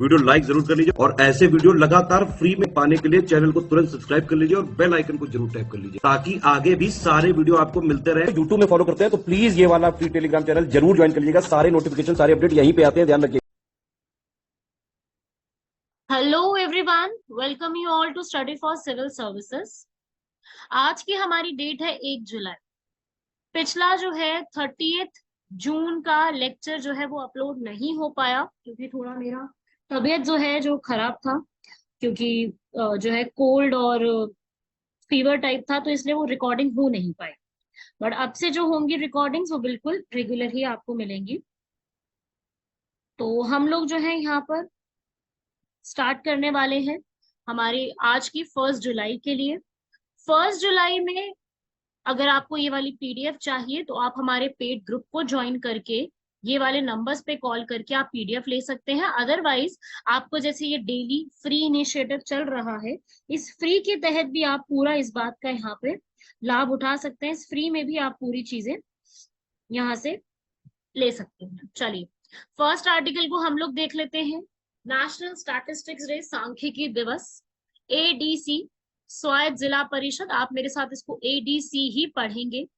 Video like जरूर कर लीजिए और ऐसे वीडियो लगातार फ्री में पाने के लिए चैनल को तुरंत सब्सक्राइब कर लीजिए और बेल आइकन को जरूर टैप कर लीजिए ताकि आगे भी सारे वीडियो आपको मिलते रहे। यूट्यूब में फॉलो करते हैं तो प्लीज ये वाला फ्री टेलीग्राम चैनल जरूर ज्वाइन कर लीजिएगा। सारे नोटिफिकेशन, सारे अपडेट यहीं पे आते हैं, ध्यान रखिए। Hello everyone, welcome you all to study for civil services. आज की हमारी डेट है 1 जुलाई। पिछला जो है 30 जून का लेक्चर जो है वो अपलोड नहीं हो पाया क्योंकि थोड़ा मेरा तबीयत जो है जो खराब था, क्योंकि जो है कोल्ड और फीवर टाइप था, तो इसलिए वो रिकॉर्डिंग हो नहीं पाई। बट अब से जो होंगी रिकॉर्डिंग्स वो बिल्कुल रेगुलर ही आपको मिलेंगी। तो हम लोग जो है यहाँ पर स्टार्ट करने वाले हैं हमारी आज की 1 जुलाई के लिए। 1 जुलाई में अगर आपको ये वाली पीडीएफ चाहिए तो आप हमारे पेड ग्रुप को ज्वाइन करके ये वाले नंबर्स पे कॉल करके आप पीडीएफ ले सकते हैं। अदरवाइज आपको जैसे ये डेली फ्री इनिशिएटिव चल रहा है, इस फ्री के तहत भी आप पूरा इस बात का यहाँ पे लाभ उठा सकते हैं। इस फ्री में भी आप पूरी चीजें यहाँ से ले सकते हैं। चलिए फर्स्ट आर्टिकल को हम लोग देख लेते हैं। नेशनल स्टैटिस्टिक्स डे, सांख्यिकी दिवस, एडीसी, स्वायत्त जिला परिषद, आप मेरे साथ इसको एडीसी ही पढ़ेंगे।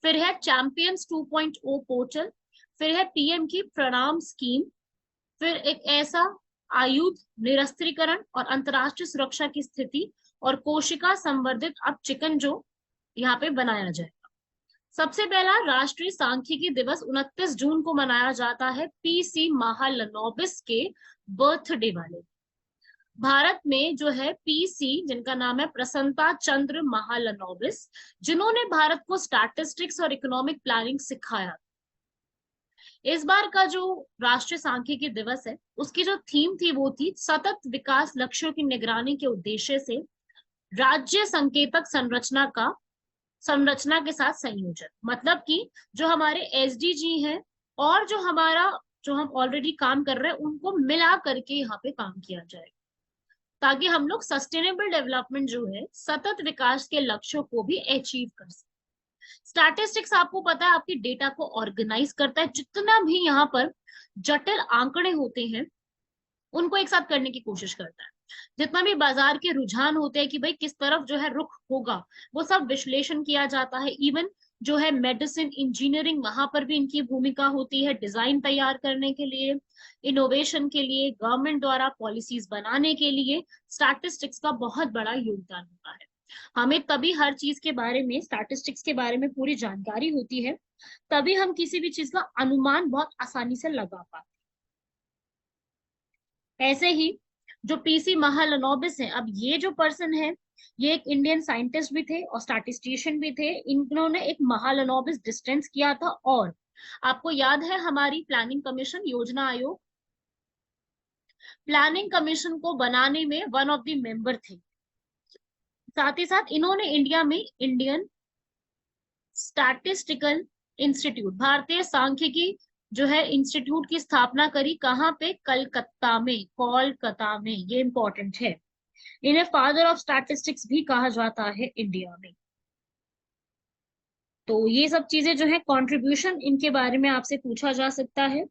फिर है चैंपियंस 2.0 पोर्टल, फिर है पीएम की प्रणाम स्कीम, फिर एक ऐसा आयुध निरस्त्रीकरण और अंतरराष्ट्रीय सुरक्षा की स्थिति और कोशिका संवर्धित अब चिकन जो यहाँ पे बनाया जाए। सबसे पहला राष्ट्रीय सांख्यिकी दिवस 29 जून को मनाया जाता है, पीसी महालनोबिस के बर्थडे वाले। भारत में जो है पीसी, जिनका नाम है प्रसन्नता चंद्र महालनोबिस, जिन्होंने भारत को स्टैटिस्टिक्स और इकोनॉमिक प्लानिंग सिखाया। इस बार का जो राष्ट्रीय सांख्यिकी दिवस है उसकी जो थीम थी वो थी सतत विकास लक्ष्यों की निगरानी के उद्देश्य से राज्य संकेतक संरचना के साथ संयोजन। मतलब कि जो हमारे एसडीजी हैं और जो हम ऑलरेडी काम कर रहे हैं उनको मिला करके यहाँ पे काम किया जाए ताकि हम लोग सस्टेनेबल डेवलपमेंट जो है, सतत विकास के लक्ष्यों को भी अचीव कर सकें। स्टैटिस्टिक्स आपको पता है आपकी डेटा को ऑर्गेनाइज करता है। जितना भी यहाँ पर जटिल आंकड़े होते हैं उनको एक साथ करने की कोशिश करता है। जितना भी बाजार के रुझान होते हैं कि भाई किस तरफ जो है रुख होगा, वो सब विश्लेषण किया जाता है। इवन जो है मेडिसिन, इंजीनियरिंग, वहां पर भी इनकी भूमिका होती है। डिजाइन तैयार करने के लिए, इनोवेशन के लिए, गवर्नमेंट द्वारा पॉलिसीज बनाने के लिए स्टैटिस्टिक्स का बहुत बड़ा योगदान होता है। हमें तभी हर चीज के बारे में, स्टैटिस्टिक्स के बारे में पूरी जानकारी होती है, तभी हम किसी भी चीज का अनुमान बहुत आसानी से लगा पाते हैं। ऐसे ही जो पीसी महालनोबिस है, अब ये जो पर्सन है ये एक इंडियन साइंटिस्ट भी थे और स्टैटिस्टिशियन भी थे। इन्होंने एक महालनोबिस डिस्टेंस किया था और आपको याद है हमारी प्लानिंग कमीशन, योजना आयोग, प्लानिंग कमीशन को बनाने में वन ऑफ द मेंबर थे। साथ ही साथ इन्होंने इंडिया में इंडियन स्टैटिस्टिकल इंस्टीट्यूट, भारतीय सांख्यिकी जो है इंस्टीट्यूट की स्थापना करी। कहाँ पे? कोलकाता में। ये इंपॉर्टेंट है। इन्हें फादर ऑफ स्टैटिस्टिक्स भी कहा जाता है इंडिया में। तो ये सब चीजें जो है कंट्रीब्यूशन, इनके बारे में आपसे पूछा जा सकता है,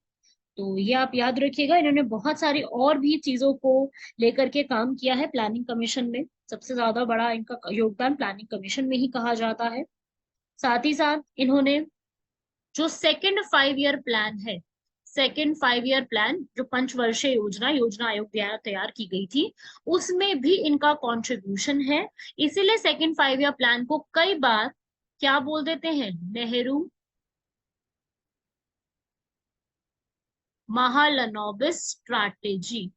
तो ये आप याद रखिएगा। इन्होंने बहुत सारी और भी चीजों को लेकर के काम किया है प्लानिंग कमीशन में। सबसे ज्यादा बड़ा इनका योगदान प्लानिंग कमीशन में ही कहा जाता है। साथ ही साथ इन्होंने जो सेकेंड 5 ईयर प्लान जो पंचवर्षीय योजना आयोग द्वारा तैयार की गई थी, उसमें भी इनका कंट्रीब्यूशन है। इसीलिए सेकेंड 5 ईयर प्लान को कई बार क्या बोल देते हैं? नेहरू महालनोबिस स्ट्रैटेजी।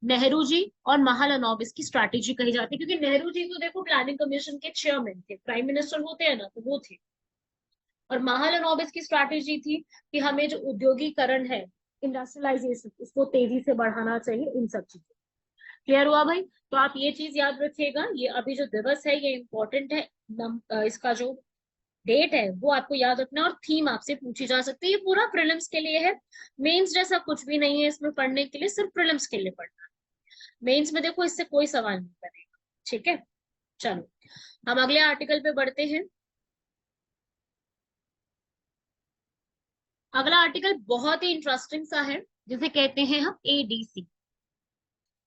नेहरू जी और महालनोबिस की स्ट्रैटेजी कही जाती है, क्योंकि नेहरू जी तो देखो प्लानिंग कमीशन के चेयरमैन थे, प्राइम मिनिस्टर होते हैं ना, तो वो थे। और महालनोबिस की स्ट्रैटेजी थी कि हमें जो उद्योगीकरण है, इंडस्ट्रियलाइजेशन, उसको तेजी से बढ़ाना चाहिए। इन सब चीजों क्लियर हुआ भाई? तो आप ये चीज याद रखिएगा। ये अभी जो दिवस है ये इंपॉर्टेंट है। इसका जो डेट है वो आपको याद रखना है और थीम आपसे पूछी जा सकती है। ये पूरा प्रीलिम्स के लिए है, मेंस जैसा कुछ भी नहीं है इसमें पढ़ने के लिए, सिर्फ प्रीलिम्स के लिए पढ़ना है। मेंस में देखो इससे कोई सवाल नहीं बनेगा। ठीक है, चलो हम अगले आर्टिकल पे बढ़ते हैं। अगला आर्टिकल बहुत ही इंटरेस्टिंग सा है। जिसे कहते हैं हम एडीसी,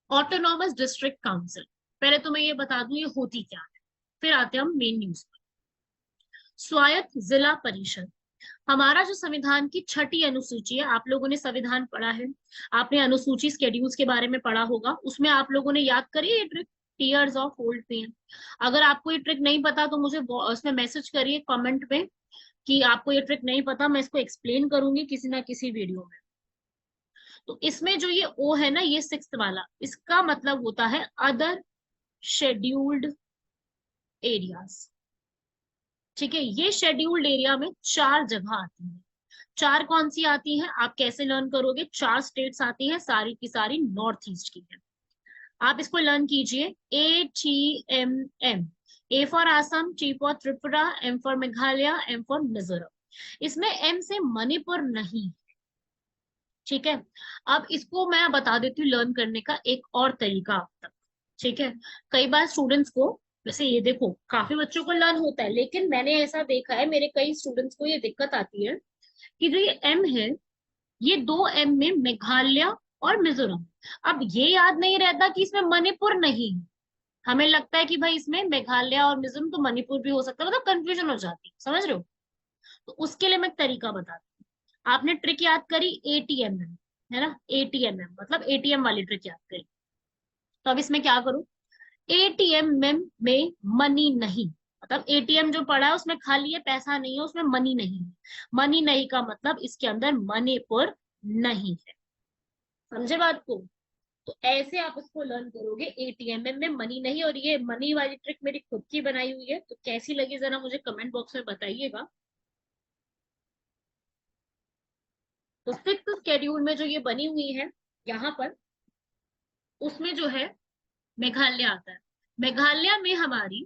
ऑटोनॉमस डिस्ट्रिक्ट काउंसिल। पहले तो मैं ये बता दूं ये होती क्या है, फिर आते हैं हम मेन न्यूज पर। स्वायत्त जिला परिषद, हमारा जो संविधान की छठी अनुसूची है, आप लोगों ने संविधान पढ़ा है, आपने अनुसूची स्केड्यूल्स के बारे में पढ़ा होगा, उसमें आप लोगों ने याद करी ये trick, tears of old pain. अगर आपको ये ट्रिक नहीं पता तो मुझे उसमें मैसेज करिए कमेंट में कि आपको ये ट्रिक नहीं पता, मैं इसको एक्सप्लेन करूंगी किसी ना किसी वीडियो में। तो इसमें जो ये ओ है ना, ये सिक्स्थ वाला, इसका मतलब होता है अदर शेड्यूल्ड एरियाज। ठीक है, ये शेड्यूल्ड एरिया में 4 जगह आती है। 4 कौन सी आती हैं, आप कैसे लर्न करोगे? 4 स्टेट्स आती हैं, सारी की सारी नॉर्थ ईस्ट की है। आप इसको लर्न कीजिए, ATMM, A for Assam, T for Tripura, M for Meghalaya, M for Mizoram. इसमें एम से मणिपुर नहीं। ठीक है, अब इसको मैं बता देती हूँ लर्न करने का एक और तरीका आप तक। ठीक है, कई बार स्टूडेंट्स को, वैसे ये देखो काफी बच्चों को लर्न होता है, लेकिन मैंने ऐसा देखा है मेरे कई स्टूडेंट्स को ये दिक्कत आती है कि जो ये एम है, ये 2 एम में मेघालय और मिजोरम। अब ये याद नहीं रहता कि इसमें मणिपुर नहीं है। हमें लगता है कि भाई इसमें मेघालय और मिजोरम, तो मणिपुर भी हो सकता है, मतलब कंफ्यूजन हो जाती है, समझ रहे हो? तो उसके लिए मैं एक तरीका बताती हूँ। आपने ट्रिक याद करी ATMM, है ना, ATMM मतलब एटीएम वाली ट्रिक याद करी। तो अब इसमें क्या करो, ATMM में मनी नहीं, मतलब एटीएम जो पड़ा है उसमें खाली है, पैसा नहीं है, उसमें मनी नहीं है। मनी नहीं का मतलब इसके अंदर मणिपुर नहीं है। समझे बात को? तो ऐसे आप उसको लर्न करोगे, ATMM में मनी नहीं। और ये मनी वाली ट्रिक मेरी खुद की बनाई हुई है, तो कैसी लगी जरा मुझे कमेंट बॉक्स में बताइएगा। तो सिक्स्थ शेड्यूल में जो ये बनी हुई है यहाँ पर, उसमें जो है मेघालय आता है। मेघालय में हमारी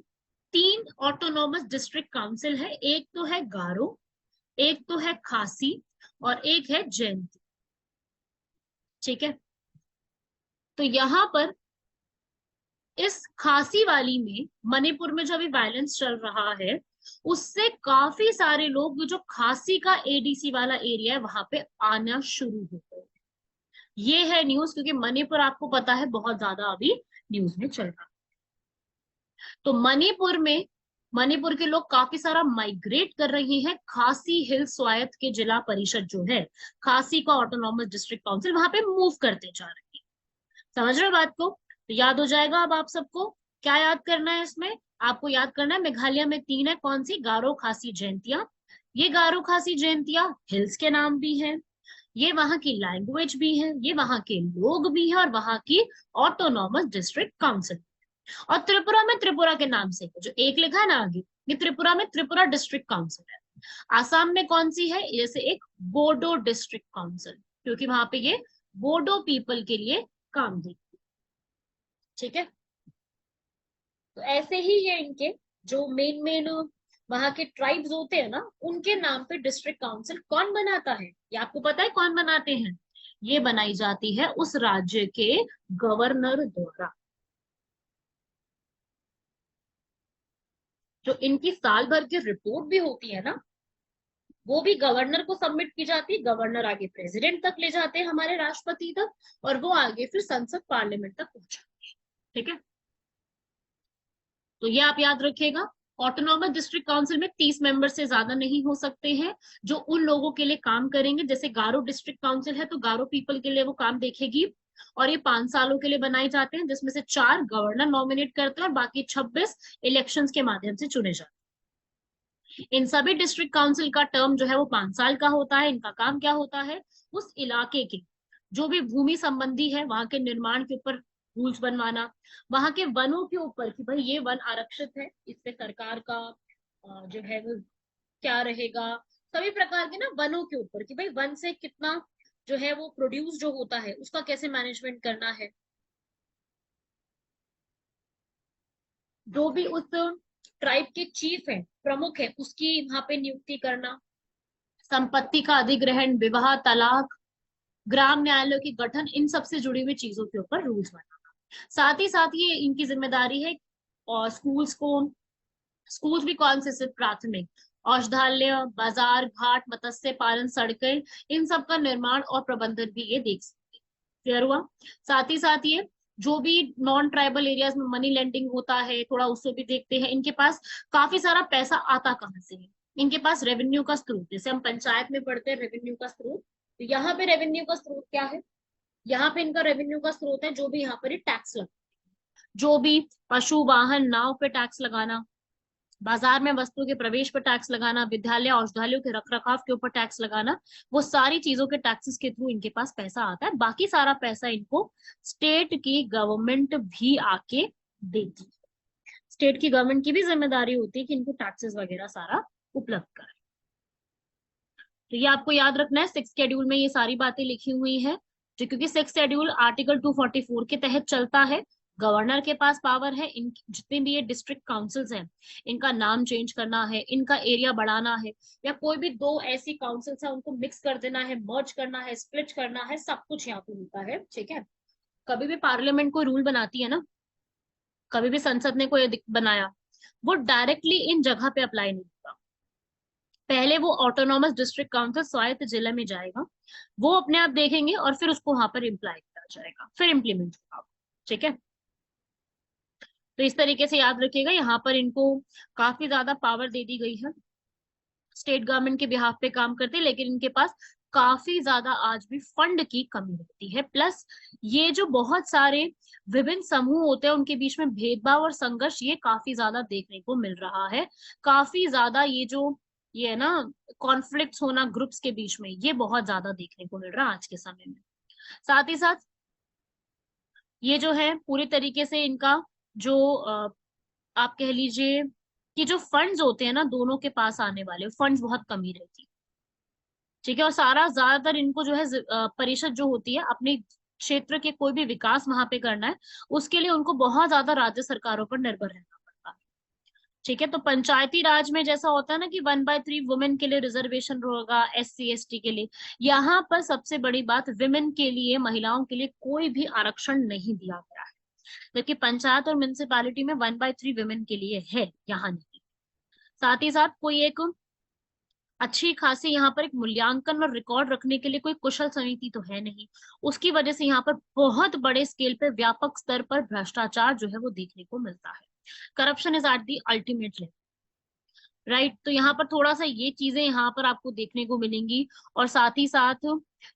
3 ऑटोनॉमस डिस्ट्रिक्ट काउंसिल है, एक तो है गारो, एक तो है खासी, और एक है जयंती। ठीक है, तो यहाँ पर इस खासी वाली में, मणिपुर में जो अभी वायलेंस चल रहा है, उससे काफी सारे लोग जो खासी का एडीसी वाला एरिया है वहां पे आना शुरू हो गए। ये है न्यूज, क्योंकि मणिपुर आपको पता है बहुत ज्यादा अभी न्यूज में चल रहा है। तो मणिपुर में, मणिपुर के लोग काफी सारा माइग्रेट कर रहे हैं। खासी हिल स्वायत्त के जिला परिषद जो है, खासी का ऑटोनॉमस डिस्ट्रिक्ट काउंसिल, वहां पे मूव करते जा रहे हैं। समझ रहे हो बात को? तो याद हो जाएगा अब आप सबको। क्या याद करना है इसमें? आपको याद करना है मेघालय में 3 है, कौन सी? गारो, खासी, जयंतिया। ये गारो, खासी, जयंतिया हिल्स के नाम भी हैं, ये वहां की लैंग्वेज भी है, ये वहां के लोग भी हैं, और वहां की ऑटोनॉमस डिस्ट्रिक्ट काउंसिल। और त्रिपुरा में त्रिपुरा के नाम से है, जो एक लिखा है ना आगे, ये त्रिपुरा में त्रिपुरा डिस्ट्रिक्ट काउंसिल है। आसाम में कौन सी है? जैसे एक बोडो डिस्ट्रिक्ट काउंसिल, क्योंकि वहां पे ये बोडो पीपल के लिए काम देती है। ठीक है, तो ऐसे ही ये इनके जो मेन मेन वहां के ट्राइब्स होते हैं ना, उनके नाम पे डिस्ट्रिक्ट काउंसिल कौन बनाता है? ये आपको पता है कौन बनाते हैं? ये बनाई जाती है उस राज्य के गवर्नर द्वारा। जो इनकी साल भर की रिपोर्ट भी होती है ना, वो भी गवर्नर को सबमिट की जाती है। गवर्नर आगे प्रेसिडेंट तक ले जाते हैं, हमारे राष्ट्रपति तक, और वो आगे फिर संसद पार्लियामेंट तक पहुंचाते हैं। ठीक है, तो ये आप याद रखिएगा। ऑटोनॉमस डिस्ट्रिक्ट काउंसिल में 30 मेंबर से ज्यादा नहीं हो सकते हैं, जो उन लोगों के लिए काम करेंगे। जैसे गारो डिस्ट्रिक्ट काउंसिल है, तो गारो पीपल के लिए वो काम देखेगी। और ये 5 सालों के लिए बनाए जाते हैं, जिसमें से 4 गवर्नर नॉमिनेट करते हैं और बाकी 26 इलेक्शंस के माध्यम से चुने जाते हैं। इन सभी डिस्ट्रिक्ट काउंसिल का टर्म जो है वो 5 साल का होता है। इनका काम क्या होता है? उस इलाके के जो भी भूमि संबंधी है, वहां के निर्माण के ऊपर रूल्स बनवाना, वहां के वनों के ऊपर कि भाई ये वन आरक्षित है, इस पे सरकार का जो है वो क्या रहेगा, सभी प्रकार के ना वनों के ऊपर कि भाई वन से कितना जो है वो प्रोड्यूस जो होता है उसका कैसे मैनेजमेंट करना है। जो भी उस ट्राइब के चीफ है, प्रमुख है, उसकी वहां पे नियुक्ति करना, संपत्ति का अधिग्रहण, विवाह, तलाक, ग्राम न्यायालय के गठन, इन सब से जुड़ी हुई चीजों के ऊपर रूल्स बनाना। साथ ही साथ ये इनकी जिम्मेदारी है और स्कूल्स भी कौन से? सिर्फ प्राथमिक औषधालय, बाजार, घाट, मत्स्य पालन, सड़कें, इन सब का निर्माण और प्रबंधन भी ये देख सकते हैं। क्लियर हुआ? साथ ही साथ ये जो भी नॉन ट्राइबल एरियाज में मनी लेंडिंग होता है, थोड़ा उसको भी देखते हैं। इनके पास काफी सारा पैसा आता कहाँ से है? इनके पास रेवेन्यू का स्रोत, जैसे हम पंचायत में पढ़ते हैं रेवेन्यू का स्रोत, तो यहाँ पे रेवेन्यू का स्रोत क्या है? यहाँ पे इनका रेवेन्यू का स्रोत है जो भी यहाँ पर टैक्स लगता है, जो भी पशु वाहन नाव पे टैक्स लगाना, बाजार में वस्तु के प्रवेश पर टैक्स लगाना, विद्यालय औषधालयों के रखरखाव के ऊपर टैक्स लगाना, वो सारी चीजों के टैक्सेस के थ्रू इनके पास पैसा आता है। बाकी सारा पैसा इनको स्टेट की गवर्नमेंट भी आके देती है। स्टेट की गवर्नमेंट की भी जिम्मेदारी होती है कि इनको टैक्सेस वगैरह सारा उपलब्ध कराए। तो ये आपको याद रखना है, 6 शेड्यूल में ये सारी बातें लिखी हुई है, जो क्योंकि 6 शेड्यूल आर्टिकल 244 के तहत चलता है। गवर्नर के पास पावर है, इन जितने भी ये डिस्ट्रिक्ट काउंसिल्स हैं, इनका नाम चेंज करना है, इनका एरिया बढ़ाना है, या कोई भी दो ऐसी काउंसिल्स है उनको मिक्स कर देना है, मर्ज करना है, स्प्लिट करना है, सब कुछ यहाँ पे होता है। ठीक है? कभी भी पार्लियामेंट कोई रूल बनाती है ना, कभी भी संसद ने कोई बनाया, वो डायरेक्टली इन जगह पे अप्लाई नहीं होता। पहले वो ऑटोनॉमस डिस्ट्रिक्ट काउंसिल स्वायत्त जिले में जाएगा, वो अपने आप देखेंगे और फिर उसको वहां पर इम्प्लाई किया जाएगा, फिर इम्प्लीमेंट होगा। ठीक है? तो इस तरीके से याद रखिएगा, यहाँ पर इनको काफी ज्यादा पावर दे दी गई है, स्टेट गवर्नमेंट के बिहाफ पे काम करते हैं, लेकिन इनके पास काफी ज्यादा आज भी फंड की कमी रहती है। प्लस ये जो बहुत सारे विभिन्न समूह होते हैं उनके बीच में भेदभाव और संघर्ष ये काफी ज्यादा देखने को मिल रहा है। काफी ज्यादा ये है ना, कॉन्फ्लिक्ट्स होना ग्रुप्स के बीच में, ये बहुत ज्यादा देखने को मिल रहा है आज के समय में। साथ ही साथ ये जो है पूरी तरीके से इनका जो आप कह लीजिए कि जो फंड्स होते हैं ना, दोनों के पास आने वाले फंड्स बहुत कमी रहती है। ठीक है? और सारा ज्यादातर इनको जो है परिषद जो होती है अपने क्षेत्र के कोई भी विकास वहां पे करना है, उसके लिए उनको बहुत ज्यादा राज्य सरकारों पर निर्भर रहना पड़ता है। ठीक है? तो पंचायती राज में जैसा होता है ना कि 1/3 वुमेन के लिए रिजर्वेशन होगा, SC ST के लिए, यहाँ पर सबसे बड़ी बात विमेन के लिए, महिलाओं के लिए कोई भी आरक्षण नहीं दिया गया है। जबकि पंचायत और म्यूनिसिपैलिटी में 1/3 वुमेन के लिए है, यहाँ नहीं। साथ ही साथ कोई एक अच्छी खासी यहाँ पर एक मूल्यांकन और रिकॉर्ड रखने के लिए कोई कुशल समिति तो है नहीं। उसकी वजह से यहाँ पर बहुत बड़े स्केल पे व्यापक स्तर पर भ्रष्टाचार जो है वो देखने को मिलता है। Corruption is at the ultimate level, right? तो यहाँ पर थोड़ा सा ये चीजें यहाँ पर आपको देखने को मिलेंगी। और साथ ही साथ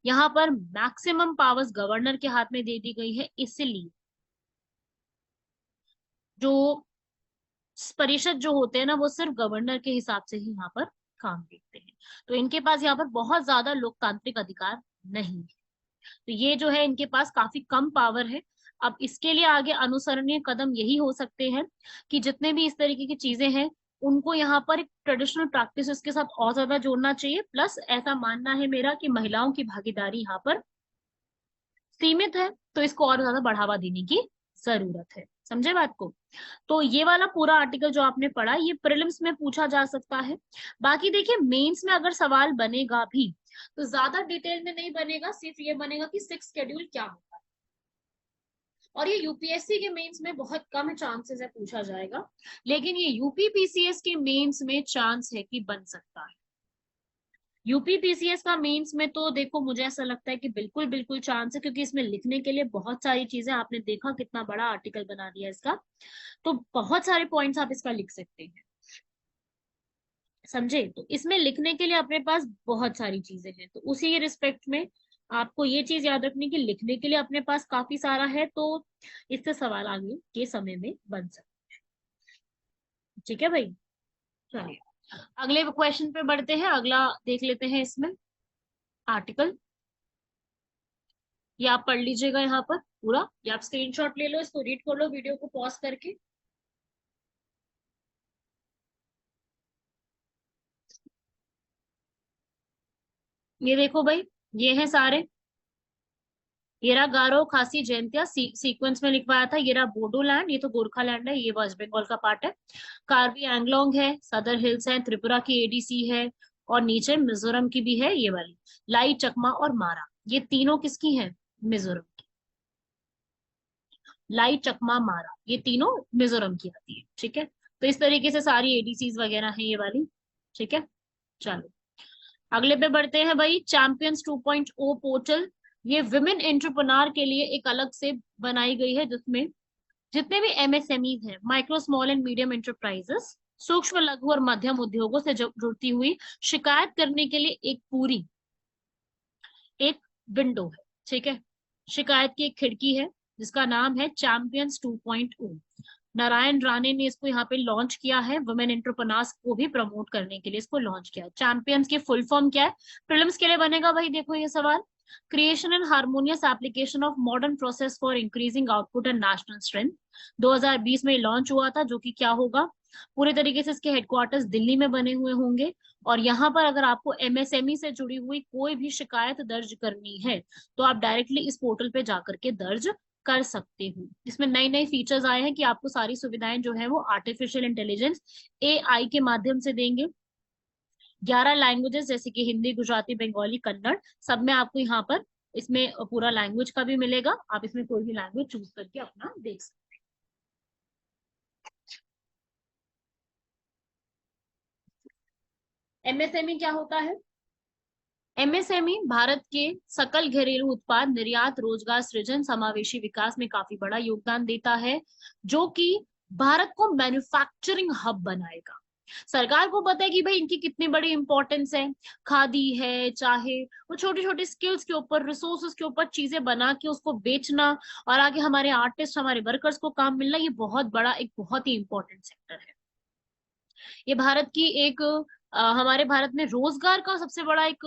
यहाँ पर मैक्सिमम पावर्स गवर्नर के हाथ में दे दी गई है, इसलिए जो परिषद जो होते हैं ना, वो सिर्फ गवर्नर के हिसाब से ही यहाँ पर काम देखते हैं। तो इनके पास यहाँ पर बहुत ज्यादा लोकतांत्रिक अधिकार नहीं है। तो ये जो है इनके पास काफी कम पावर है। अब इसके लिए आगे अनुसरणीय कदम यही हो सकते हैं कि जितने भी इस तरीके की चीजें हैं उनको यहाँ पर एक ट्रेडिशनल प्रैक्टिसेस के साथ और ज्यादा जोड़ना चाहिए। प्लस ऐसा मानना है मेरा कि महिलाओं की भागीदारी यहाँ पर सीमित है, तो इसको और ज्यादा बढ़ावा देने की जरूरत है। समझे बात को? तो ये वाला पूरा आर्टिकल जो आपने पढ़ा ये प्रीलिम्स में पूछा जा सकता है। बाकी देखिए मेंस में अगर सवाल बनेगा भी तो ज्यादा डिटेल में नहीं बनेगा, सिर्फ ये बनेगा कि 6 शेड्यूल क्या होता है। और ये यूपीएससी के मेंस में बहुत कम चांसेस है पूछा जाएगा, लेकिन ये यूपी पीसीएस के मेंस में चांस है कि बन सकता है। यूपी पीसीएस का मेंस में तो देखो मुझे ऐसा लगता है कि बिल्कुल बिल्कुल चांस है, क्योंकि इसमें लिखने के लिए बहुत सारी चीजें, आपने देखा कितना बड़ा आर्टिकल बना दिया इसका, तो बहुत सारे पॉइंट्स आप इसका लिख सकते हैं। समझे? तो इसमें लिखने के लिए अपने पास बहुत सारी चीजें हैं, तो उसी रिस्पेक्ट में आपको ये चीज याद रखनी कि लिखने के लिए अपने पास काफी सारा है, तो इससे सवाल आगे के समय में बन सकते हैं। ठीक है भाई? चलिए अगले क्वेश्चन पे बढ़ते हैं। अगला देख लेते हैं इसमें आर्टिकल, ये आप पढ़ लीजिएगा यहाँ पर पूरा, या आप स्क्रीनशॉट ले लो, इसको रीड कर लो वीडियो को पॉज करके। ये देखो भाई, ये है सारे, ये रहा गारो खासी जयंतिया सीक्वेंस में लिखवाया था, ये रहा बोडोलैंड, ये तो गोरखालैंड है, ये वेस्ट बंगाल का पार्ट है। कार्बी एंगलोंग है, सदर हिल्स है, त्रिपुरा की एडीसी है, और नीचे मिजोरम की भी है ये वाली, लाई, चकमा और मारा, ये तीनों किसकी हैं? मिजोरम की। लाई, चकमा, मारा, ये तीनों मिजोरम की आती है। ठीक है? तो इस तरीके से सारी एडीसीज वगैरह है ये वाली। ठीक है, चलो अगले पे बढ़ते हैं भाई। चैंपियंस 2.0 पोर्टल, ये विमेन एंटरप्रेन्योर के लिए एक अलग से बनाई गई है, जिसमें जितने भी एमएसएमईज हैं, micro small and medium enterprises, सूक्ष्म लघु और मध्यम उद्योगों से जुड़ती हुई शिकायत करने के लिए एक पूरी एक विंडो है। ठीक है, शिकायत की एक खिड़की है जिसका नाम है चैंपियंस 2.0। नारायण राणे ने इसको यहाँ पे लॉन्च किया है, वुमेन एंटरप्रेन्योर्स को भी प्रमोट करने के लिए इसको लॉन्च किया है। चैंपियंस की फुल फॉर्म क्या है, प्रीलिम्स के लिए बनेगा भाई, देखो ये सवाल। Creation and harmonious application of modern process for increasing output and national strength, 2020 में लॉन्च हुआ था, जो कि क्या होगा, पूरे तरीके से इसके हेडक्वार्टर्स दिल्ली में बने हुए होंगे। और यहाँ पर अगर आपको एमएसएमई से जुड़ी हुई कोई भी शिकायत दर्ज करनी है तो आप डायरेक्टली इस पोर्टल पे जाकर के दर्ज कर सकते हो। इसमें नई नई फीचर्स आए हैं कि आपको सारी सुविधाएं जो है वो आर्टिफिशियल इंटेलिजेंस एआई के माध्यम से देंगे। 11 लैंग्वेजेस जैसे कि हिंदी, गुजराती, बंगाली, कन्नड़, सब में आपको यहाँ पर इसमें पूरा लैंग्वेज का भी मिलेगा। आप इसमें कोई भी लैंग्वेज चूज करके अपना देख सकते हैं। एमएसएमई क्या होता है? एमएसएमई भारत के सकल घरेलू उत्पाद निर्यात, रोजगार सृजन, समावेशी विकास में काफी बड़ा योगदान देता है, जो कि भारत को मैन्युफैक्चरिंग हब बनाएगा। सरकार को पता है कि भाई इनकी कितनी बड़ी इंपॉर्टेंस है, खादी है, चाहे वो छोटी छोटी स्किल्स के ऊपर, रिसोर्सेज के ऊपर चीजें बना के उसको बेचना और आगे हमारे आर्टिस्ट, हमारे वर्कर्स को काम मिलना, ये बहुत बड़ा, एक बहुत ही इंपॉर्टेंट सेक्टर है। ये भारत की एक हमारे भारत में रोजगार का सबसे बड़ा एक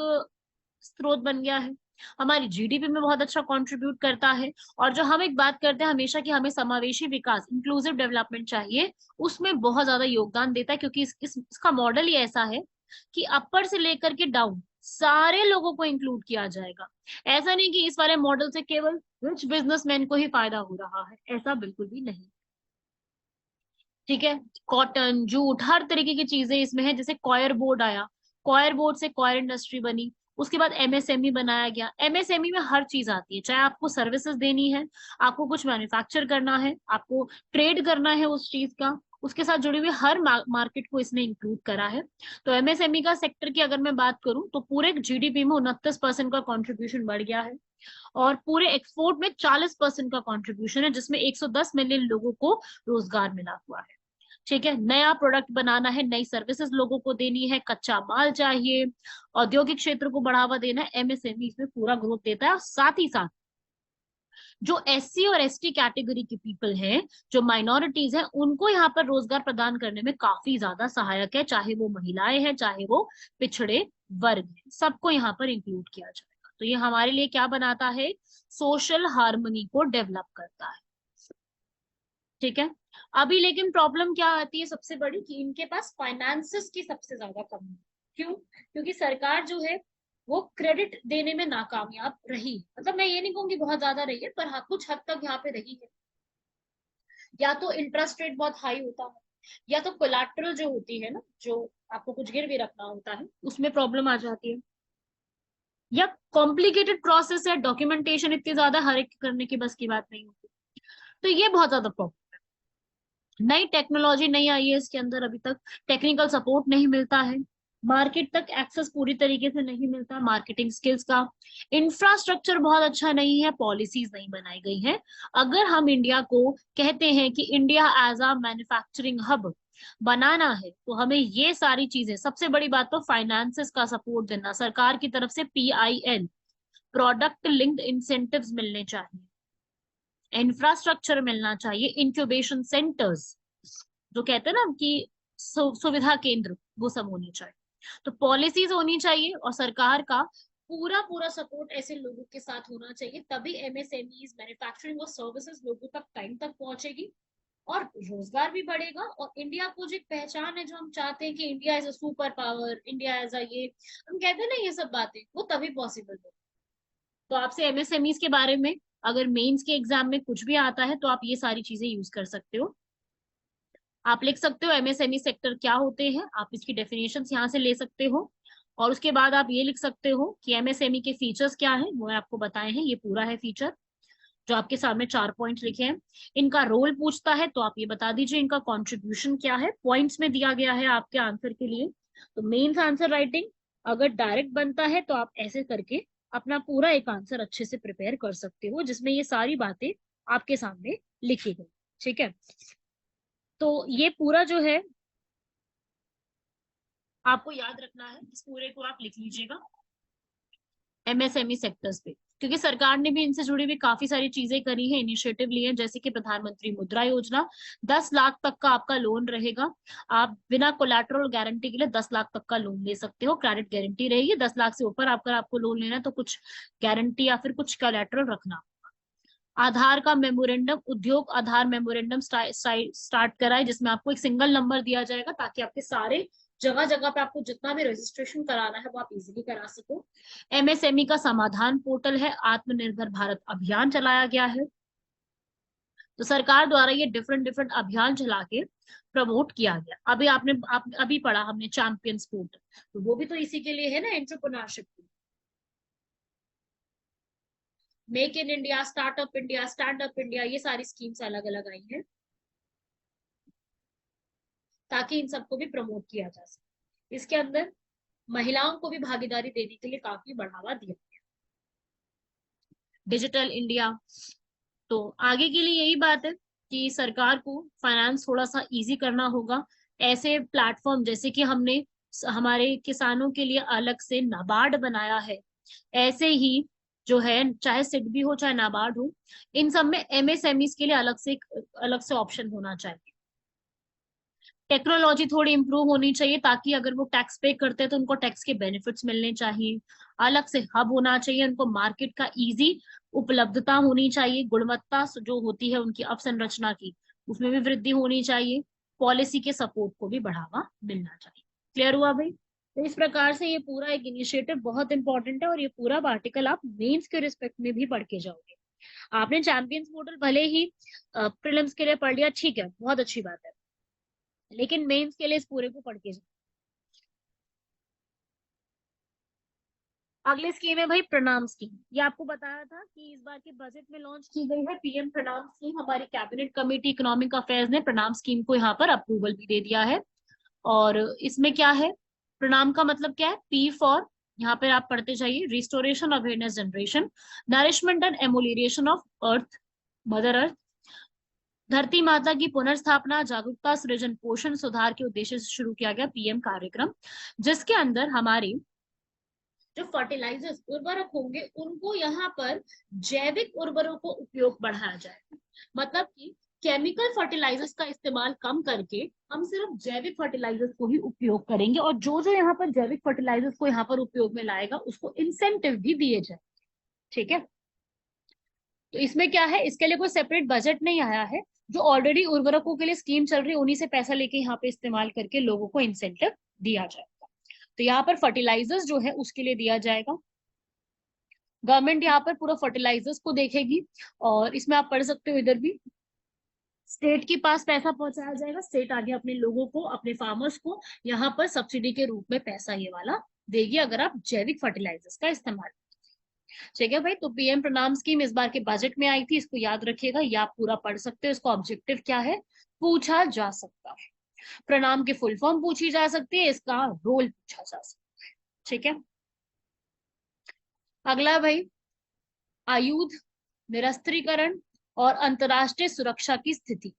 स्रोत बन गया है, हमारी जीडीपी में बहुत अच्छा कंट्रीब्यूट करता है। और जो हम एक बात करते हैं हमेशा कि हमें समावेशी विकास, इंक्लूसिव डेवलपमेंट चाहिए, उसमें बहुत ज्यादा योगदान देता है, क्योंकि इसका मॉडल ही ऐसा है कि अपर से लेकर के डाउन सारे लोगों को इंक्लूड किया जाएगा। ऐसा नहीं कि इस वाले मॉडल से केवल रिच बिजनेसमैन को ही फायदा हो रहा है, ऐसा बिल्कुल भी नहीं। ठीक है, कॉटन, जूट, हर तरीके की चीजें इसमें है। जैसे कॉयर बोर्ड आया, कॉयर बोर्ड से कॉयर इंडस्ट्री बनी, उसके बाद एमएसएमई बनाया गया। एमएसएमई में हर चीज आती है, चाहे आपको सर्विसेज देनी है, आपको कुछ मैन्युफैक्चर करना है, आपको ट्रेड करना है उस चीज का, उसके साथ जुड़ी हुई हर मार्केट को इसने इंक्लूड करा है। तो एमएसएमई का सेक्टर की अगर मैं बात करूं तो पूरे जीडीपी में 29% का कॉन्ट्रीब्यूशन बढ़ गया है, और पूरे एक्सपोर्ट में 40% का कॉन्ट्रीब्यूशन है, जिसमें 110 मिलियन लोगों को रोजगार मिला हुआ है। ठीक है, नया प्रोडक्ट बनाना है, नई सर्विसेज लोगों को देनी है, कच्चा माल चाहिए, औद्योगिक क्षेत्र को बढ़ावा देना है, एमएसएमई इसमें पूरा ग्रोथ देता है। और साथ ही साथ जो एससी और एसटी कैटेगरी के पीपल हैं, जो माइनॉरिटीज हैं, उनको यहाँ पर रोजगार प्रदान करने में काफी ज्यादा सहायक है, चाहे वो महिलाएं हैं, चाहे वो पिछड़े वर्ग हैं, सबको यहाँ पर इंक्लूड किया जाएगा। तो ये हमारे लिए क्या बनाता है, सोशल हार्मनी को डेवलप करता है। ठीक है, अभी लेकिन प्रॉब्लम क्या आती है सबसे बड़ी, कि इनके पास फाइनेंसेस की सबसे ज्यादा कमी है। क्यों? क्योंकि सरकार जो है वो क्रेडिट देने में नाकामयाब रही, मतलब मैं ये नहीं कहूंगी बहुत ज्यादा रही है, पर हाँ कुछ हद तक यहाँ पे रही है। या तो इंटरेस्ट रेट बहुत हाई होता है, या तो कोलैटरल जो होती है ना, जो आपको कुछ गिरवी रखना होता है, उसमें प्रॉब्लम आ जाती है, या कॉम्प्लिकेटेड प्रोसेस है, डॉक्यूमेंटेशन इतनी ज्यादा हर एक करने की बस की बात नहीं होती। तो ये बहुत ज्यादा प्रॉब्लम। नई टेक्नोलॉजी नहीं आई है इसके अंदर, अभी तक टेक्निकल सपोर्ट नहीं मिलता है, मार्केट तक एक्सेस पूरी तरीके से नहीं मिलता, मार्केटिंग स्किल्स का इंफ्रास्ट्रक्चर बहुत अच्छा नहीं है, पॉलिसीज नहीं बनाई गई है। अगर हम इंडिया को कहते हैं कि India as a manufacturing hub बनाना है, तो हमें ये सारी चीजें, सबसे बड़ी बात तो फाइनेंसेस का सपोर्ट देना, सरकार की तरफ से पीआईएल, प्रोडक्ट लिंक्ड इंसेंटिव्स मिलने चाहिए, इंफ्रास्ट्रक्चर मिलना चाहिए, इंक्यूबेशन सेंटर्स जो कहते हैं ना कि सुविधा केंद्र, वो सब होनी चाहिए। तो पॉलिसीज होनी चाहिए, और सरकार का पूरा पूरा सपोर्ट ऐसे लोगों के साथ होना चाहिए, तभी एमएसएमईज, मैन्युफैक्चरिंग और सर्विसेज लोगों तक टाइम तक पहुंचेगी, और रोजगार भी बढ़ेगा। और इंडिया को जो एक पहचान है, जो हम चाहते हैं कि India as a super power, India as a, ये हम कहते हैं ना, ये सब बातें वो तभी पॉसिबल हो। तो आपसे एमएसएमईज के बारे में अगर मेंस के एग्जाम में कुछ भी आता है तो आप ये सारी चीजें यूज कर सकते हो। आप लिख सकते हो एमएसएमई सेक्टर क्या होते हैं, आप इसकी डेफिनेशन यहाँ से ले सकते हो। और उसके बाद आप ये लिख सकते हो कि एमएसएमई के फीचर्स क्या है, वो आपको बताए हैं, ये पूरा है फीचर जो आपके सामने 4 पॉइंट्स लिखे हैं। इनका रोल पूछता है तो आप ये बता दीजिए इनका कंट्रीब्यूशन क्या है, पॉइंट्स में दिया गया है आपके आंसर के लिए। तो मेंस आंसर राइटिंग अगर डायरेक्ट बनता है तो आप ऐसे करके अपना पूरा एक आंसर अच्छे से प्रिपेयर कर सकते हो, जिसमें ये सारी बातें आपके सामने लिखी गई। ठीक है, तो ये पूरा जो है आपको याद रखना है, इस पूरे को आप लिख लीजिएगा एमएसएमई सेक्टर्स पे, क्योंकि सरकार ने भी इनसे जुड़ी हुई काफी सारी चीजें करी हैं, इनिशिएटिव लिए हैं, जैसे कि प्रधानमंत्री मुद्रा योजना, 10 लाख तक का आपका लोन रहेगा। आप बिना कोलैटरल गारंटी के लिए 10 लाख तक का लोन ले सकते हो, क्रेडिट गारंटी रहेगी। 10 लाख से ऊपर अगर आपको लोन लेना है तो कुछ गारंटी या फिर कुछ कोलैटरल रखना। आधार का मेमोरेंडम, उद्योग आधार मेमोरेंडम स्टार्ट कराए, जिसमें आपको एक सिंगल नंबर दिया जाएगा ताकि आपके सारे जगह जगह पे आपको जितना भी रजिस्ट्रेशन कराना है वो आप इजीली करा सको। एमएसएमई का समाधान पोर्टल है, आत्मनिर्भर भारत अभियान चलाया गया है। तो सरकार द्वारा ये डिफरेंट डिफरेंट अभियान चला के प्रमोट किया गया। अभी अभी पढ़ा हमने चैंपियंस पोर्टल, तो वो भी तो इसी के लिए है ना, entrepreneurship. Make in India, startup India, stand up India, ये सारी स्कीम्स अलग अलग आई हैं ताकि इन सबको भी प्रमोट किया जा सके। इसके अंदर महिलाओं को भी भागीदारी देने के लिए काफी बढ़ावा दिया गया। डिजिटल इंडिया, तो आगे के लिए यही बात है कि सरकार को फाइनेंस थोड़ा सा इजी करना होगा। ऐसे प्लेटफॉर्म जैसे कि हमने हमारे किसानों के लिए अलग से नाबार्ड बनाया है, ऐसे ही जो है चाहे सिडबी हो चाहे नाबार्ड हो, इन सब में एमएसएमई के लिए अलग से ऑप्शन होना चाहिए। टेक्नोलॉजी थोड़ी इंप्रूव होनी चाहिए ताकि अगर वो टैक्स पे करते हैं तो उनको टैक्स के बेनिफिट्स मिलने चाहिए। अलग से हब होना चाहिए, उनको मार्केट का इजी उपलब्धता होनी चाहिए, गुणवत्ता जो होती है उनकी अवसंरचना की उसमें भी वृद्धि होनी चाहिए। पॉलिसी के सपोर्ट को भी बढ़ावा मिलना चाहिए। क्लियर हुआ भाई? तो इस प्रकार से ये पूरा एक इनिशिएटिव बहुत इंपॉर्टेंट है और ये पूरा आर्टिकल आप मेंस के रिस्पेक्ट में भी पढ़ के जाओगे। आपने चैंपियंस पोर्टल भले ही प्रीलिम्स के लिए पढ़ लिया, ठीक है, बहुत अच्छी बात है, लेकिन मेंस के लिए इस पूरे को पढ़ के जाओ। अगली स्कीम है भाई प्रणाम स्कीम। ये आपको बताया था कि इस बार के बजट में लॉन्च की गई है पीएम प्रणाम स्कीम। हमारी कैबिनेट कमेटी इकोनॉमिक अफेयर्स ने प्रणाम स्कीम को यहाँ पर अप्रूवल भी दे दिया है। और इसमें क्या है, प्रणाम का मतलब क्या है? पी फॉर, यहाँ पे आप पढ़ते जाइए, restoration awareness generation, nourishment and amelioration of earth, mother earth, धरती माता की पुनर्स्थापना, जागरूकता सृजन, पोषण सुधार के उद्देश्य से शुरू किया गया पीएम कार्यक्रम, जिसके अंदर हमारी जो फर्टिलाइजर्स उर्वरक होंगे उनको यहाँ पर जैविक उर्वरकों को उपयोग बढ़ाया जाएगा। मतलब कि केमिकल फर्टिलाइजर्स का इस्तेमाल कम करके हम सिर्फ जैविक फर्टिलाइजर्स को ही उपयोग करेंगे, और जो जो यहाँ पर जैविक फर्टिलाइजर्स को यहाँ पर उपयोग में लाएगा उसको इंसेंटिव भी दिए जाए। ठीक है, तो इसमें क्या है, इसके लिए कोई सेपरेट बजट नहीं आया है, जो ऑलरेडी उर्वरकों के लिए स्कीम चल रही है उन्हीं से पैसा लेके यहाँ पे इस्तेमाल करके लोगों को इंसेंटिव दिया जाएगा। तो यहाँ पर फर्टिलाइजर्स जो है उसके लिए दिया जाएगा। गवर्नमेंट यहाँ पर पूरा फर्टिलाइजर्स को देखेगी, और इसमें आप पढ़ सकते हो इधर भी स्टेट के पास पैसा पहुंचाया जाएगा, स्टेट आगे अपने लोगों को, अपने फार्मर्स को यहाँ पर सब्सिडी के रूप में पैसा ये वाला देगी अगर आप जैविक फर्टिलाइजर्स का इस्तेमाल। ठीक है भाई, तो पीएम प्रणाम स्कीम इस बार के बजट में आई थी, इसको याद रखिएगा, या आप पूरा पढ़ सकते हो। इसका ऑब्जेक्टिव क्या है पूछा जा सकता है, प्रणाम की फुल फॉर्म पूछी जा सकती है, इसका रोल पूछा जा सकता है। ठीक है, अगला भाई आयुध निरस्त्रीकरण और अंतरराष्ट्रीय सुरक्षा की स्थिति।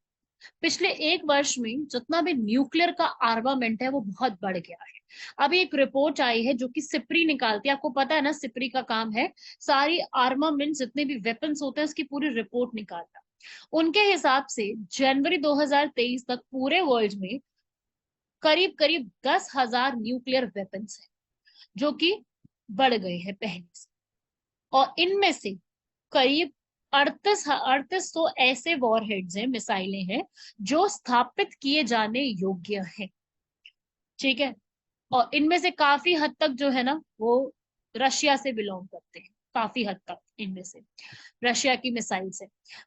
पिछले एक वर्ष में जितना भी न्यूक्लियर का आर्मामेंट है वो बहुत बढ़ गया है। अभी एक रिपोर्ट आई है जो कि सिप्री निकालती है, आपको पता है ना, सिप्री का काम है सारी आर्मामेंट जितने भी वेपन्स होते हैं उसकी पूरी रिपोर्ट निकालना। उनके हिसाब से जनवरी 2023 तक पूरे वर्ल्ड में करीब करीब 10,000 न्यूक्लियर वेपन्स है जो कि बढ़ गए हैं पहले से, और इनमें से करीब 3800 ऐसे वॉरहेड्स हैं, मिसाइलें हैं जो स्थापित किए जाने योग्य हैं। ठीक है, और इनमें से काफी हद तक जो है ना वो रशिया से बिलोंग करते हैं, काफी हद तक इनमें से रशिया की मिसाइल से।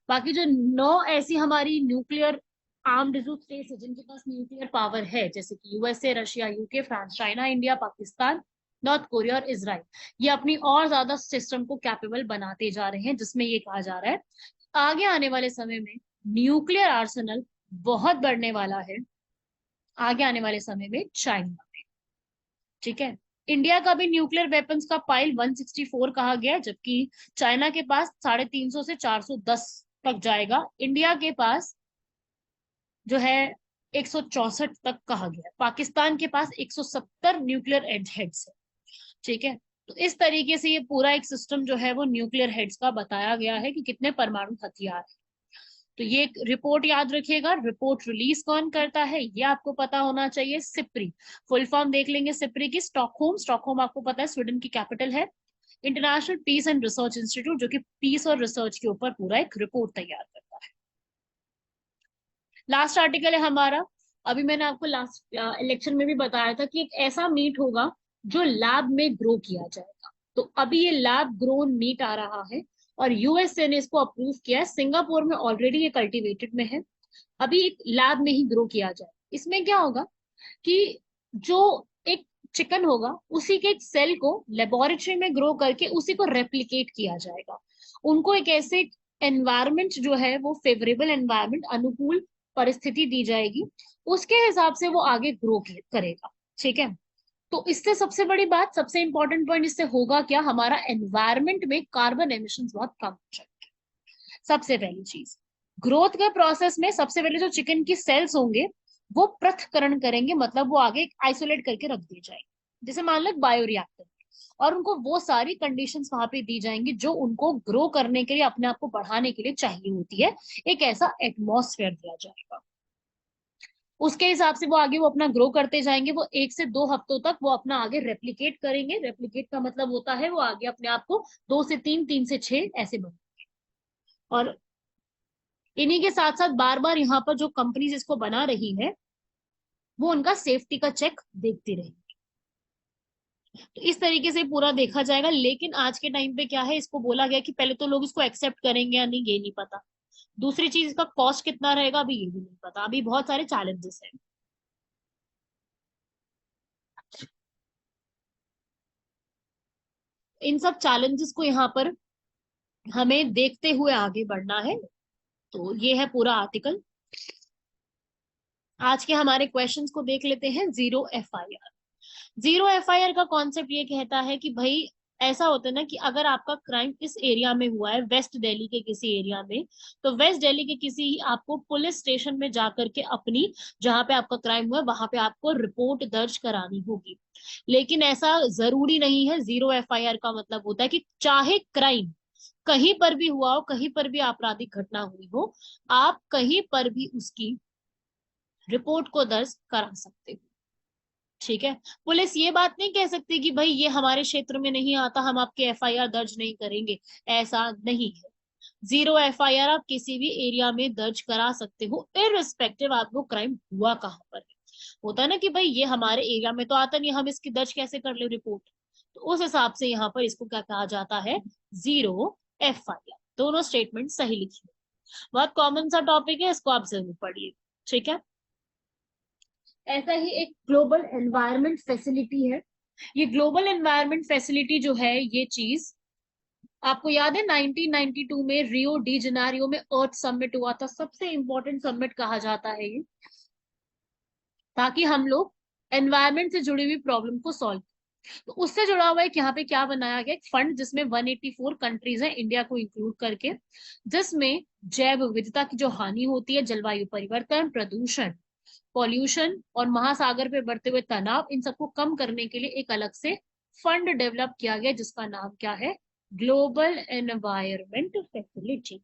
बाकी जो 9 ऐसी हमारी न्यूक्लियर आर्म्ड जो स्टेट्स है जिनके पास न्यूक्लियर पावर है, जैसे कि USA, Russia, UK, France, China, India, Pakistan, north Korea और इजराइल, ये अपनी और ज्यादा सिस्टम को कैपेबल बनाते जा रहे हैं, जिसमें ये कहा जा रहा है आगे आने वाले समय में न्यूक्लियर आर्सेनल बहुत बढ़ने वाला है आगे आने वाले समय में चाइना में। ठीक है। इंडिया का भी न्यूक्लियर वेपन्स का पाइल 164 कहा गया है, जबकि चाइना के पास 350 से 410 तक जाएगा। इंडिया के पास जो है 164 तक कहा गया है। पाकिस्तान के पास 170 न्यूक्लियर हेड्स है। ठीक है। तो इस तरीके से ये पूरा एक सिस्टम जो है वो न्यूक्लियर हेड्स का बताया गया है कि कितने परमाणु हथियार है। तो ये एक रिपोर्ट याद रखिएगा। रिपोर्ट रिलीज कौन करता है ये आपको पता होना चाहिए। सिप्री, फुल फॉर्म देख लेंगे सिप्री की। स्टॉकहोम, स्टॉकहोम आपको पता है स्वीडन की कैपिटल है। International peace and research institute, जो कि पीस और रिसर्च के ऊपर पूरा एक रिपोर्ट तैयार करता है। लास्ट आर्टिकल है हमारा। अभी मैंने आपको लास्ट इलेक्शन में भी बताया था कि एक ऐसा मीट होगा जो लैब में ग्रो किया जाएगा। तो अभी ये लैब ग्रोन मीट आ रहा है और यूएसए ने इसको अप्रूव किया है। सिंगापुर में ऑलरेडी ये कल्टिवेटेड में है, अभी एक लैब में ही ग्रो किया जाए। इसमें क्या होगा कि जो एक चिकन होगा उसी के एक सेल को लेबोरेटरी में ग्रो करके उसी को रेप्लिकेट किया जाएगा। उनको एक ऐसे एनवायरमेंट जो है वो फेवरेबल एनवायरमेंट, अनुकूल परिस्थिति दी जाएगी, उसके हिसाब से वो आगे ग्रो करेगा। ठीक है। तो इससे सबसे बड़ी बात, सबसे इंपॉर्टेंट पॉइंट इससे होगा क्या, हमारा एनवायरमेंट में कार्बन एमिशन बहुत कम हो जाएंगे। सबसे पहली चीज, ग्रोथ के प्रोसेस में सबसे पहले जो चिकन की सेल्स होंगे वो पृथक्करण करेंगे, मतलब वो आगे आइसोलेट करके रख दिए जाएंगे, जैसे मान लो बायोरिएक्टर, और उनको वो सारी कंडीशंस वहां पे दी जाएंगी जो उनको ग्रो करने के लिए, अपने आप को बढ़ाने के लिए चाहिए होती है। एक ऐसा एटमॉस्फेयर दिया जाएगा, उसके हिसाब से वो आगे वो अपना ग्रो करते जाएंगे। वो 1 से 2 हफ्तों तक वो अपना आगे रेप्लिकेट करेंगे। रेप्लिकेट का मतलब होता है वो आगे अपने आप को 2 से 3, 3 से 6 ऐसे बनेंगे। और इन्हीं के साथ साथ बार बार यहाँ पर जो कंपनीज इसको बना रही है वो उनका सेफ्टी का चेक देखती रहेगी। तो इस तरीके से पूरा देखा जाएगा। लेकिन आज के टाइम पे क्या है, इसको बोला गया कि पहले तो लोग इसको एक्सेप्ट करेंगे या नहीं ये नहीं पता। दूसरी चीज, इसका कॉस्ट कितना रहेगा अभी ये भी नहीं पता। अभी बहुत सारे चैलेंजेस हैं। इन सब चैलेंजेस को यहाँ पर हमें देखते हुए आगे बढ़ना है। तो ये है पूरा आर्टिकल। आज के हमारे क्वेश्चंस को देख लेते हैं। Zero FIR. जीरो एफआईआर का कॉन्सेप्ट ये कहता है कि भाई ऐसा होता है ना कि अगर आपका क्राइम इस एरिया में हुआ है, वेस्ट दिल्ली के किसी एरिया में, तो वेस्ट दिल्ली के किसी आपको पुलिस स्टेशन में जाकर के अपनी, जहां पे आपका क्राइम हुआ है वहां पे आपको रिपोर्ट दर्ज करानी होगी। लेकिन ऐसा जरूरी नहीं है। जीरो एफआईआर का मतलब होता है कि चाहे क्राइम कहीं पर भी हुआ हो, कहीं पर भी आपराधिक घटना हुई हो, आप कहीं पर भी उसकी रिपोर्ट को दर्ज करा सकते हो। ठीक है। पुलिस ये बात नहीं कह सकती कि भाई ये हमारे क्षेत्र में नहीं आता, हम आपके एफआईआर दर्ज नहीं करेंगे। ऐसा नहीं है। जीरो एफआईआर आप किसी भी एरिया में दर्ज करा सकते हो, इररिस्पेक्टिव आपको क्राइम हुआ कहाँ पर है। होता है ना कि भाई ये हमारे एरिया में तो आता नहीं, हम इसकी दर्ज कैसे कर ले रिपोर्ट। तो उस हिसाब से यहाँ पर इसको क्या कहा जाता है, जीरो एफआईआर। दोनों स्टेटमेंट सही लिखी है। बहुत कॉमन सा टॉपिक है, इसको आप जरूर पढ़िए। ठीक है। ऐसा ही एक ग्लोबल एनवायरनमेंट फैसिलिटी है। ये ग्लोबल एनवायरनमेंट फैसिलिटी जो है ये चीज आपको याद है 1992 में रियो डी जनेरियो में अर्थ समिट हुआ था। सबसे इंपॉर्टेंट समिट कहा जाता है ये, ताकि हम लोग एनवायरनमेंट से जुड़ी हुई प्रॉब्लम को सॉल्व। तो उससे जुड़ा हुआ है कि यहाँ पे क्या बनाया गया, एक फंड जिसमें 184 कंट्रीज हैं इंडिया को इंक्लूड करके, जिसमें जैव विविधता की जो हानि होती है, जलवायु परिवर्तन, प्रदूषण, पॉल्यूशन और महासागर पे बढ़ते हुए तनाव, इन सबको कम करने के लिए एक अलग से फंड डेवलप किया गया जिसका नाम क्या है, ग्लोबल एनवायरमेंट फैसिलिटी।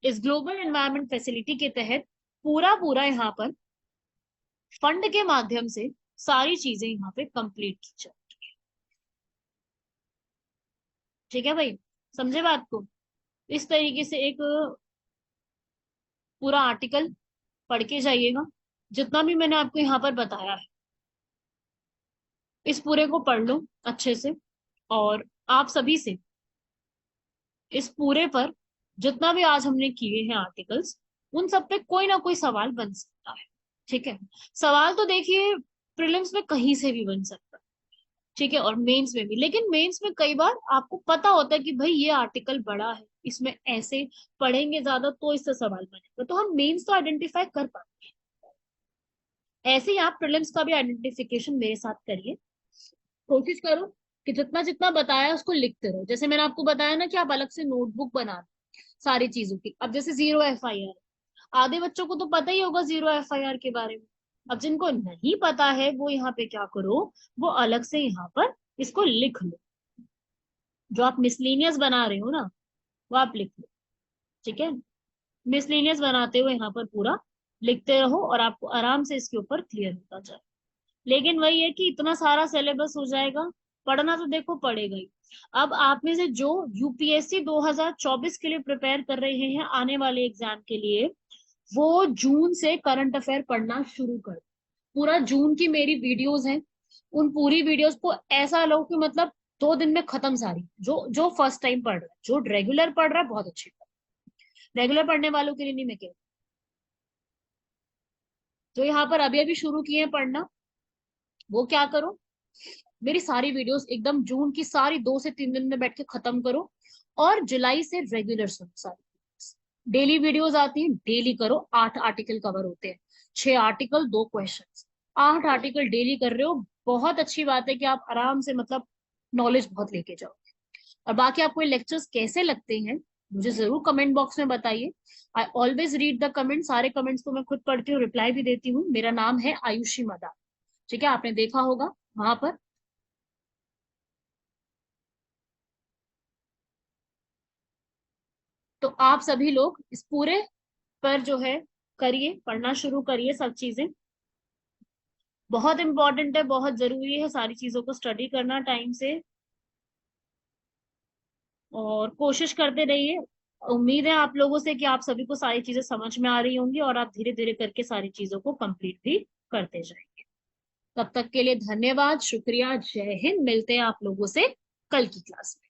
इस ग्लोबल एनवायरमेंट फैसिलिटी के तहत पूरा पूरा यहाँ पर फंड के माध्यम से सारी चीजें यहाँ पे कंप्लीट की जाए। ठीक है भाई, समझे बात को। इस तरीके से एक पूरा आर्टिकल पढ़ के जाइएगा। जितना भी मैंने आपको यहाँ पर बताया है इस पूरे को पढ़ लो अच्छे से। और आप सभी से इस पूरे पर जितना भी आज हमने किए हैं आर्टिकल्स, उन सब पे कोई ना कोई सवाल बन सकता है। ठीक है। सवाल तो देखिए प्रीलिम्स में कहीं से भी बन सकता है, ठीक है, और मेंस में भी। लेकिन मेंस में कई बार आपको पता होता है कि भाई ये आर्टिकल बड़ा है, इसमें ऐसे पढ़ेंगे ज्यादा तो इससे सवाल बनेगा, तो हम मेंस तो आइडेंटिफाई कर पाएंगे। ऐसे ही आप प्रीलिम्स का भी आइडेंटिफिकेशन मेरे साथ करिए। कोशिश करो कि जितना जितना बताया उसको लिखते रहो। जैसे मैंने आपको बताया ना कि आप अलग से नोटबुक बना सारी चीजों की। अब जैसे 0 FIR, आधे बच्चों को तो पता ही होगा 0 FIR के बारे में। अब जिनको नहीं पता है वो यहाँ पे क्या करो, वो अलग से यहाँ पर इसको लिख लो। जो आप मिसलेनियस बना रहे हो ना, वो आप लिख लो। ठीक है, मिसलेनियस बनाते हुए यहाँ पर पूरा लिखते रहो और आपको आराम से इसके ऊपर क्लियर होता जाए। लेकिन वही है कि इतना सारा सिलेबस हो जाएगा, पढ़ना तो देखो पड़ेगा ही। अब आप में से जो यूपीएससी 2024 के लिए प्रिपेयर कर रहे हैं आने वाले एग्जाम के लिए, वो जून से करंट अफेयर पढ़ना शुरू कर। पूरा जून की मेरी वीडियोस हैं, उन पूरी वीडियोस को ऐसा लो कि मतलब 2 दिन में खत्म सारी। जो जो फर्स्ट टाइम पढ़ रहा है, जो रेगुलर पढ़ रहा है, बहुत अच्छी बात। रेगुलर पढ़ने वालों के लिए नहीं मैं कह रही, जो यहाँ पर अभी अभी शुरू किए हैं पढ़ना, वो क्या करो, मेरी सारी वीडियोस एकदम जून की सारी 2 से 3 दिन में बैठ के खत्म करो। और जुलाई से रेगुलर सुनो सारी। डेली वीडियोस आती हैं, डेली करो। 8 आर्टिकल कवर होते हैं, 6 आर्टिकल 2 क्वेश्चन। 8 आर्टिकल डेली कर रहे हो, बहुत अच्छी बात है कि आप आराम से मतलब नॉलेज बहुत लेके जाओगे। और बाकी आपको ये लेक्चर्स कैसे लगते हैं मुझे जरूर कमेंट बॉक्स में बताइए। I always read the comment, सारे कमेंट्स को मैं खुद पढ़ती हूँ, रिप्लाई भी देती हूँ। मेरा नाम है आयुषी मदा। ठीक है, आपने देखा होगा वहां पर। तो आप सभी लोग इस पूरे पर जो है करिए, पढ़ना शुरू करिए। सब चीजें बहुत इंपॉर्टेंट है, बहुत जरूरी है सारी चीजों को स्टडी करना टाइम से। और कोशिश करते रहिए। उम्मीद है आप लोगों से कि आप सभी को सारी चीजें समझ में आ रही होंगी और आप धीरे धीरे करके सारी चीजों को कंप्लीट भी करते जाएंगे। तब तक के लिए धन्यवाद, शुक्रिया, जय हिंद। मिलते हैं आप लोगों से कल की क्लास में।